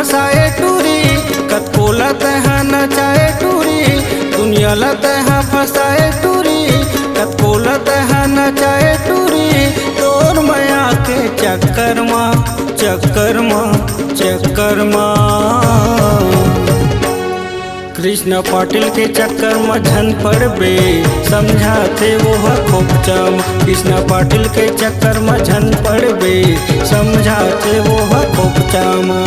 फसाए टूरी, कतको लतहा नचाए टूरी, दुनिया लतहा फसाए टूरी, कतको लतहा नचाए टूरी, तोर माया के चक्कर माँ चक्कर माँ चक्कर माँ। कृष्ण पाटिल के चक्कर में झन पड़बे, समझाते वो खोपचम। कृष्ण पाटिल के चक्कर में झन पड़बे, समझाते वो खोपचम।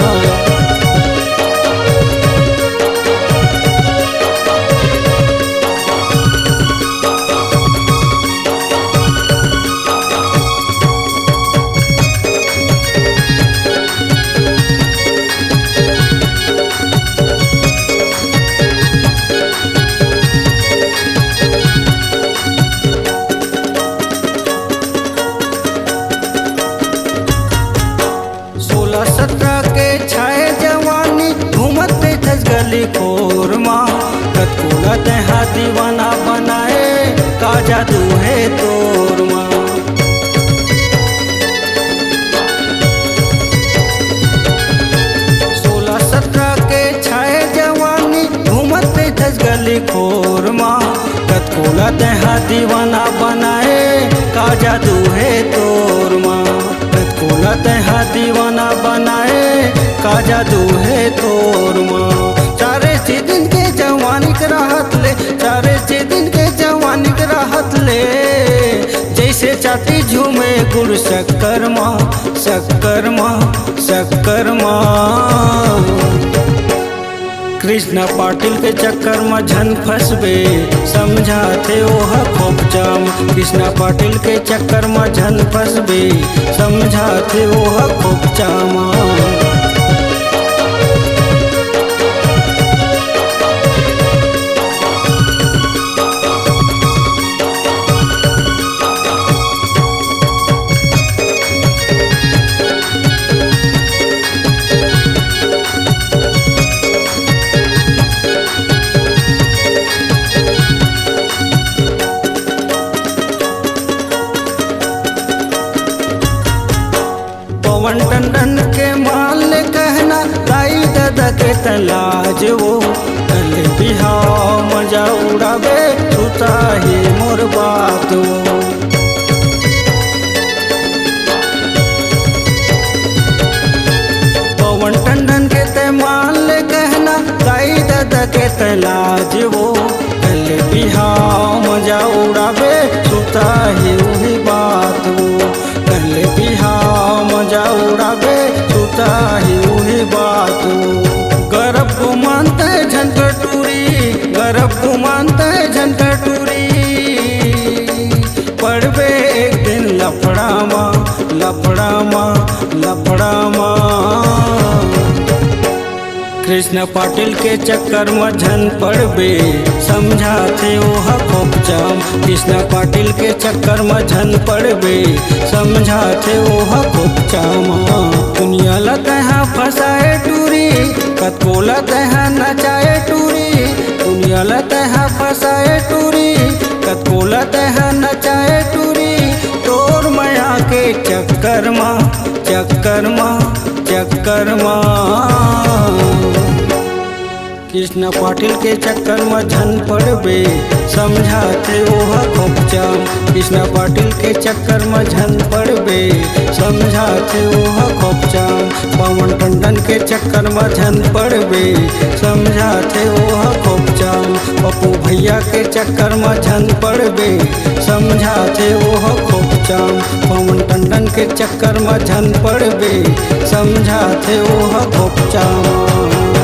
सत्रह के छाए जवानी घूमते थस गली खोर माँ, कतको लतहा दीवाना बनाए का जादू है तोर माँ। 16-17 के छाए जवानी घूमते थस गली खोर माँ, कतको लतहा दीवाना बनाए का जादू है तोर माँ। लतहा दीवाना बनाए का जादू है तोर माँ। चारे छः दिन के जवानी के राहत ले, चारे छः दिन के जवानी के राहत ले, जैसे चाटी झूमे गुड़ शक्कर माँ शक्कर माँ शक्कर माँ। कृष्ण पाटिल के चक्कर में झन फंसबे, समझाते ओह खोपचम। कृष्ण पाटिल के चक्कर में झन फंसबे, समझाते ओह खोपचम। पवन टंडन के माल कहना लाई दादा के तलाज वो, कल बिहाव मजा उड़ावे छूता ही मोर बात वो। पवन टंडन के ते माल कहना लाई दादा के तलाज वो, कल बिहाव मजा उड़ावे छूता ही वही बात वो। कल बिहाव मजा उड़ावे छूता ही वही बात वो। गर्भ को मानते झनकर टूरी, गर्भ को मानते झनकर टूरी, पड़बे एक दिन लफड़ा माँ लफड़ा माँ लफड़ा माँ। कृष्ण पाटिल के चक्कर में झन पड़बे, समझाते ओह खोपचम। कृष्ण पाटिल के चक्कर में झन पड़बे, समझाते ओह खोपचम। दुनिया लतहा फसाए टूरी, कतको लतहा नचाए टूरी, दुनिया लतहा फसाए टूरी, कतको लतहा नचाए टूरी, तोर माया के चक्कर माँ चक्कर माँ चक्कर माँ। कृष्ण पाटिल के चक्कर में झन पड़बे, समझाते ओह खोपचम। कृष्ण पाटिल के चक्कर में झन पड़बे, समझाते ओह खोपचम। पवन टंडन के चक्कर में झन पड़बे, समझाते ओह खोपचम। पप्पू भैया के चक्कर में झन पड़बे, समझाते ओह खोपचम। पवन टंडन के चक्कर में झन पड़बे, समझाते ओह खोपचम।